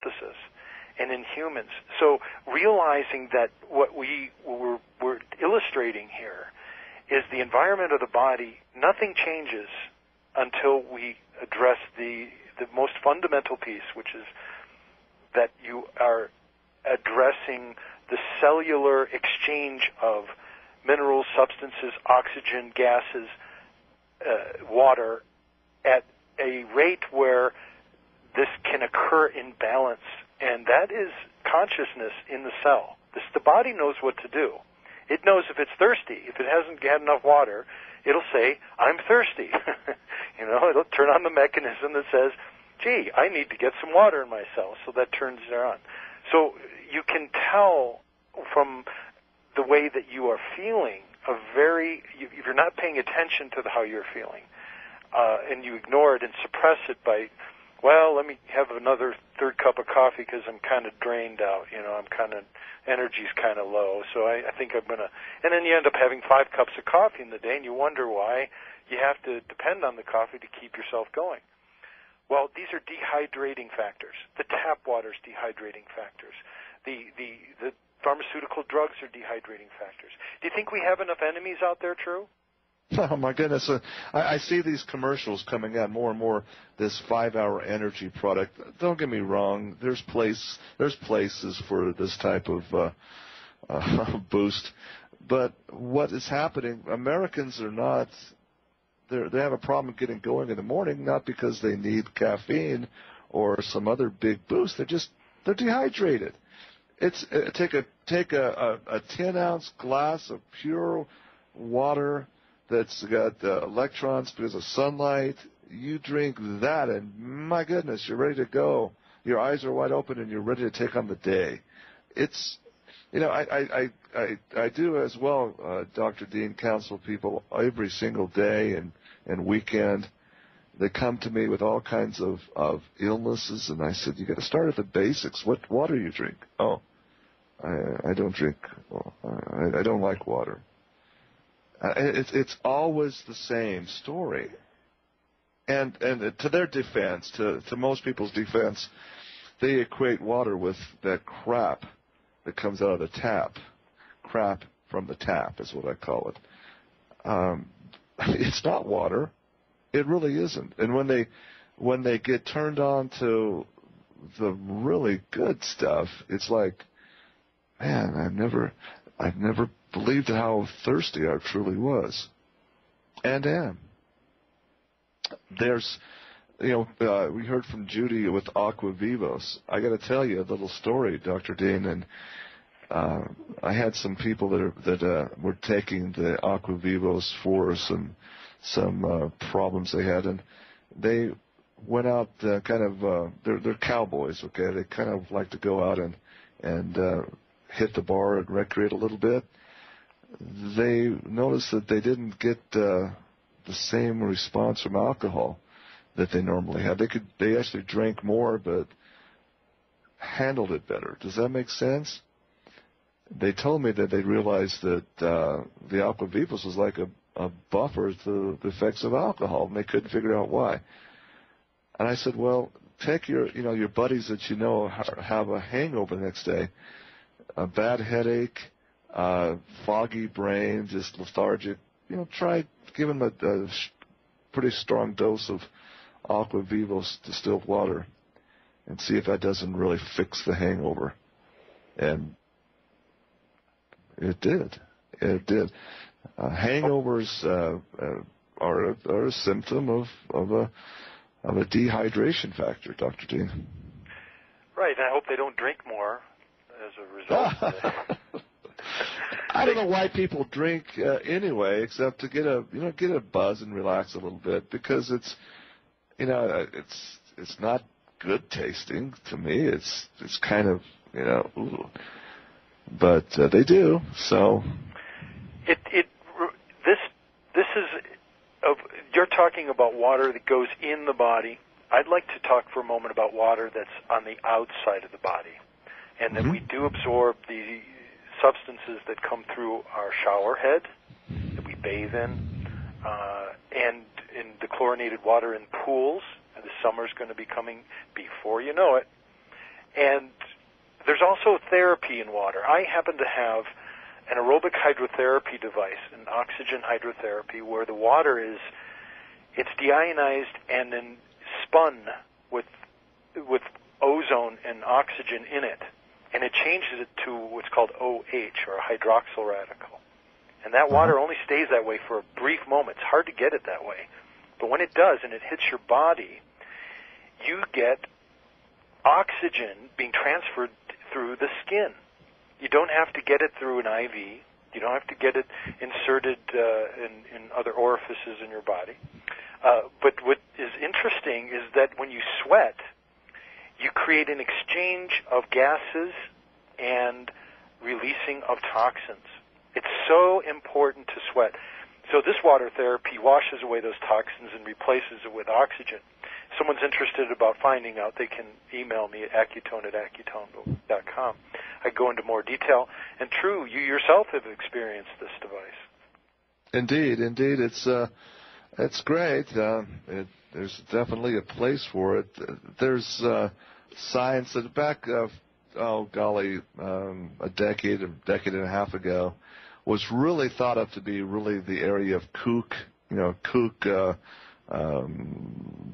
photosynthesis and in humans. So realizing that what we're illustrating here is the environment of the body, nothing changes until we address the most fundamental piece, which is that you are addressing the cellular exchange of minerals, substances, oxygen, gases, water at a rate where this can occur in balance, and that is consciousness in the cell. The body knows what to do. It knows if it's thirsty. If it hasn't had enough water, it'll say, I'm thirsty. It'll turn on the mechanism that says, gee, I need to get some water in my cells, so that turns it on. So you can tell from the way that you are feeling, if you're not paying attention to how you're feeling, and you ignore it and suppress it by, well, let me have another third cup of coffee because I'm kind of drained out, energy's kind of low, so I think I'm going to, and then you end up having 5 cups of coffee in the day, and you wonder why you have to depend on the coffee to keep yourself going. Well, these are dehydrating factors. The tap water is dehydrating factors. The pharmaceutical drugs are dehydrating factors. Do you think we have enough enemies out there, True? Oh, my goodness. I see these commercials coming out more and more, this 5-hour energy product. Don't get me wrong. There's places for this type of boost. But what is happening, Americans are not, they have a problem getting going in the morning, not because they need caffeine or some other big boost. They're dehydrated. Take a 10-ounce glass of pure water that's got electrons because of sunlight. You drink that, and my goodness, you're ready to go. Your eyes are wide open, and you're ready to take on the day. It's, I do as well, Dr. Dean, counsel people every single day and weekend. They come to me with all kinds of illnesses, and I said, you got to start at the basics. What water you drink? Oh, I don't drink. Well, I don't like water. It's always the same story. And to their defense, to most people's defense, they equate water with that crap that comes out of the tap. Crap from the tap is what I call it. It's not water. It really isn't. And when they get turned on to the really good stuff, it's like, man, I've never believed how thirsty I truly was, and am. There's, we heard from Judy with Aqua Vivos. I got to tell you a little story, Dr. Dean, and I had some people that were taking the Aqua Vivos for some problems they had, and they went out they're cowboys, okay? They kind of like to go out and hit the bar and recreate a little bit. They noticed that they didn't get the same response from alcohol that they normally had. They actually drank more, but handled it better. Does that make sense? They told me that they realized that the Aqua Vivos was like a buffer to the effects of alcohol, and they couldn't figure out why. And I said, well, take your buddies that have a hangover the next day, a bad headache, foggy brain, just lethargic. Try giving them a pretty strong dose of Aqua Vivos distilled water and see if that doesn't really fix the hangover. And it did. It did. Hangovers are a symptom of a dehydration factor, Dr. Dean. Right, and I hope they don't drink more as a result. I don't know why people drink anyway, except to get a buzz and relax a little bit, because it's not good tasting to me. It's kind of ooh. But they do. So this is you're talking about water that goes in the body. I'd like to talk for a moment about water that's on the outside of the body, and that we do absorb the substances that come through our shower head that we bathe in, and in the chlorinated water in pools. And the summer's going to be coming before you know it. And there's also therapy in water. I happen to have an aerobic hydrotherapy device, an oxygen hydrotherapy, where the water it's deionized and then spun with ozone and oxygen in it, and it changes it to what's called OH, or a hydroxyl radical. And that water only stays that way for a brief moment. It's hard to get it that way. But when it does and it hits your body, you get oxygen being transferred through the skin. You don't have to get it through an IV. You don't have to get it inserted in other orifices in your body. But what is interesting is that when you sweat, you create an exchange of gases and releasing of toxins. It's so important to sweat. So this water therapy washes away those toxins and replaces it with oxygen. If someone's interested about finding out, they can email me at accutone@accutone.com. I go into more detail. And true, you yourself have experienced this device. Indeed. It's great. There's definitely a place for it. There's science that back, a decade and a half ago, was really thought of to be really the area of kook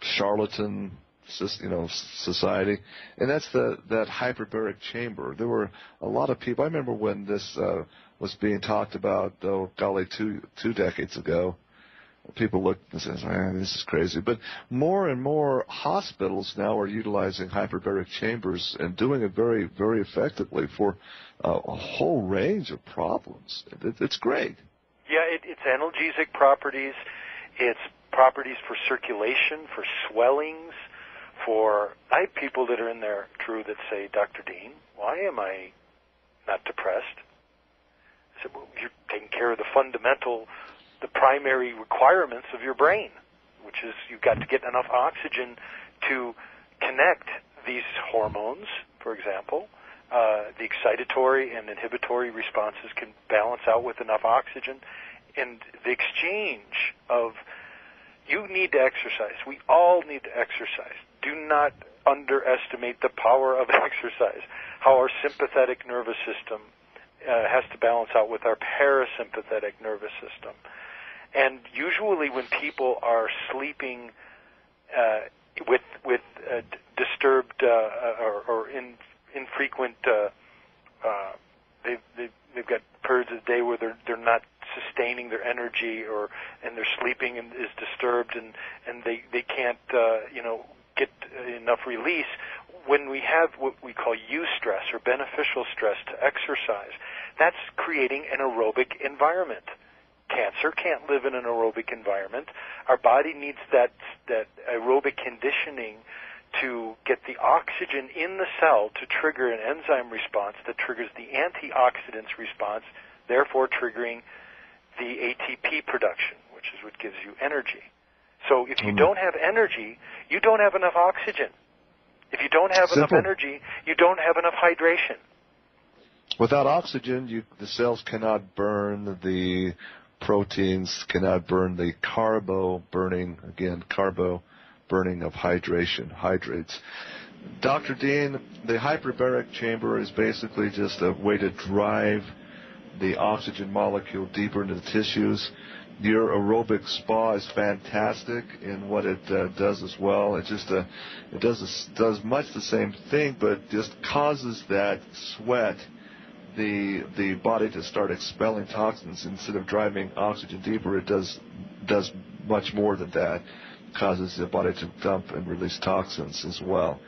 charlatan, society, and that's that hyperbaric chamber. There were a lot of people. I remember when this was being talked about, two decades ago. People looked and said, this is crazy. But more and more hospitals now are utilizing hyperbaric chambers and doing it very, very effectively for a whole range of problems. It's great. Yeah, it's analgesic properties. It's properties for circulation, for swellings, I have people that are in there, Drew, that say, Dr. Dean, why am I not depressed? I said, well, you're taking care of the primary requirements of your brain, which is you've got to get enough oxygen to connect these hormones, for example. The excitatory and inhibitory responses can balance out with enough oxygen. And the exchange of, you need to exercise. We all need to exercise. Do not underestimate the power of exercise, how our sympathetic nervous system has to balance out with our parasympathetic nervous system. And usually when people are sleeping with disturbed or infrequent, they've got periods of the day where they're not sustaining their energy, and their sleeping is disturbed, and they can't get enough release. When we have what we call eustress or beneficial stress to exercise, that's creating an aerobic environment. Cancer can't live in an aerobic environment. Our body needs that aerobic conditioning to get the oxygen in the cell to trigger an enzyme response that triggers the antioxidants response, therefore triggering the ATP production, which is what gives you energy. So if you don't have energy, you don't have enough oxygen. If you don't have enough energy, you don't have enough hydration. Without oxygen, the cells cannot burn the proteins, cannot burn the carbo burning of hydration, hydrates. Dr. Dean, the hyperbaric chamber is basically just a way to drive the oxygen molecule deeper into the tissues. Your aerobic spa is fantastic in what it does as well. It just does much the same thing, but just causes that sweat, the body to start expelling toxins. Instead of driving oxygen deeper, it does much more than that. It causes the body to dump and release toxins as well.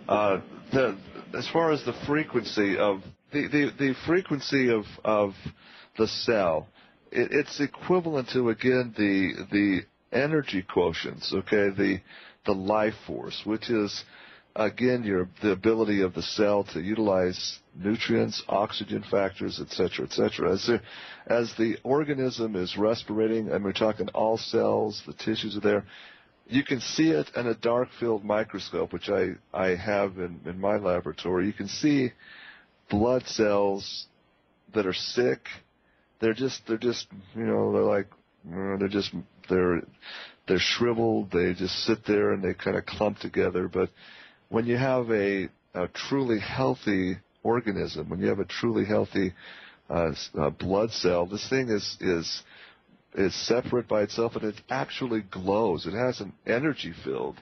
As far as the frequency of the frequency of the cell, it's equivalent to, again, the energy quotients, okay, the life force, which is, again, the ability of the cell to utilize nutrients, oxygen factors, et cetera, et cetera. As the organism is respirating, and we're talking all cells, the tissues are there, you can see it in a dark field microscope, which I have in my laboratory. You can see blood cells that are sick. They're shriveled. They just sit there and they kind of clump together. But when you have a a truly healthy organism, when you have a truly healthy blood cell, this thing is separate by itself, and it actually glows. It has an energy field,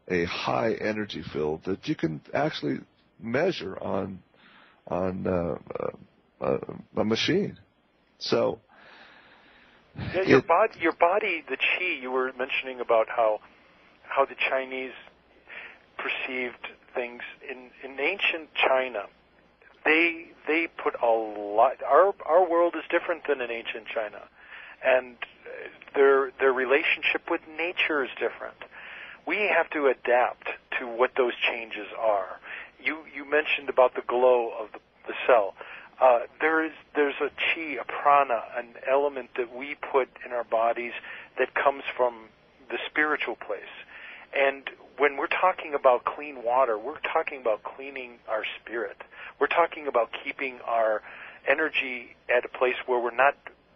a high energy field that you can actually measure on a machine. So yeah, your body, the chi. You were mentioning about how the Chinese perceived things in ancient China. They put a lot. Our world is different than in ancient China, and their relationship with nature is different. We have to adapt to what those changes are. You mentioned about the glow of the cell. There's a chi, a prana, an element that we put in our bodies that comes from the spiritual place. And when we're talking about clean water, we're talking about cleaning our spirit. We're talking about keeping our energy at a place where we're not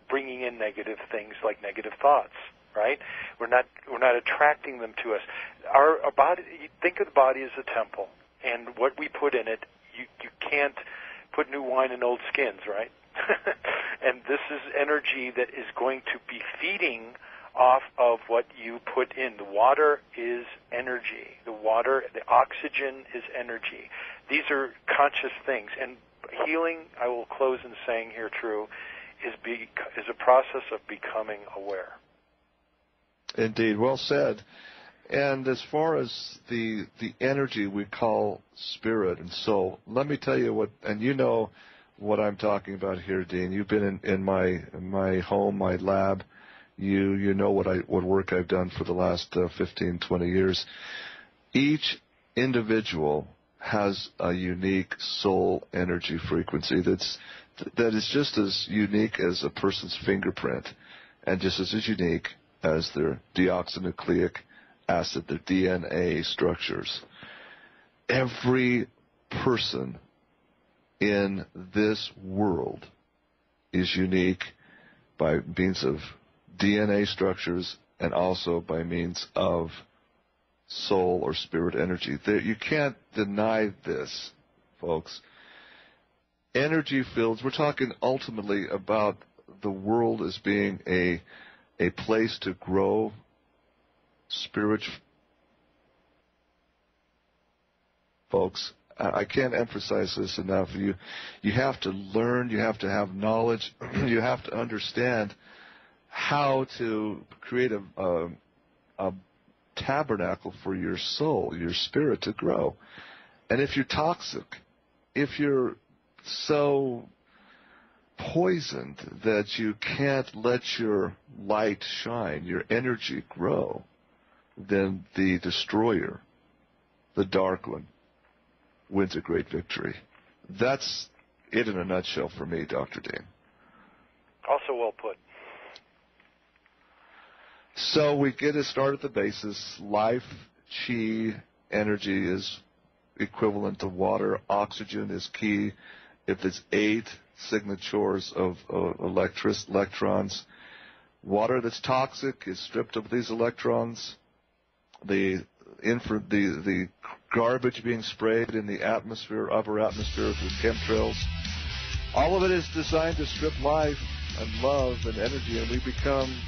bringing in negative things like negative thoughts, right? We're not attracting them to us. Our body, think of the body as a temple, and what we put in it, you can't put new wine in old skins, right? And this is energy that is going to be feeding off of what you put in. The water is energy. The oxygen is energy. These are conscious things. And healing, I will close in saying here, True, is a process of becoming aware. Indeed, well said. And as far as the energy we call spirit and soul, let me tell you what, and you know what I'm talking about here, Dean. You've been in my home, my lab. You know what work I've done for the last 15, 20 years. Each individual has a unique soul energy frequency that is just as unique as a person's fingerprint, and just as unique as their deoxynucleic acid, their DNA structures. Every person in this world is unique by means of DNA structures and also by means of soul or spirit energy. You can't deny this, folks. Energy fields, we're talking ultimately about the world as being a place to grow spiritual. Folks, I can't emphasize this enough. You have to learn, you have to have knowledge, you have to understand how to create a tabernacle for your soul, your spirit to grow. And if you're toxic, if you're so poisoned that you can't let your light shine, your energy grow, then the destroyer, the dark one, wins a great victory. That's it in a nutshell for me, Dr. Dean. Also well put. So we get to start at the basis. Life, chi, energy is equivalent to water. Oxygen is key. If it's 8 signatures of electrons, water that's toxic is stripped of these electrons. The garbage being sprayed in the atmosphere, upper atmosphere with chemtrails, all of it is designed to strip life and love and energy, and we become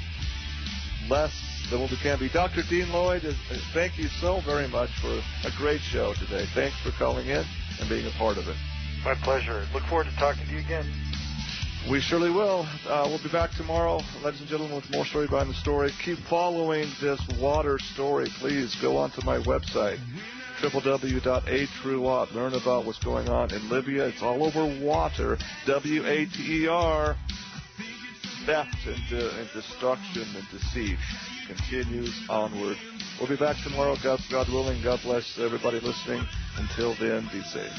less than what we can be. Dr. Dean Lloyd, thank you so very much for a great show today. Thanks for calling in and being a part of it. My pleasure. Look forward to talking to you again. We surely will. We'll be back tomorrow, ladies and gentlemen, with more Story Behind the Story. Keep following this water story. Please go onto my website, www.atruewatt. Learn about what's going on in Libya. It's all over water, WATER. Theft and destruction and deceit continues onward. We'll be back tomorrow, God willing. God bless everybody listening. Until then, be safe.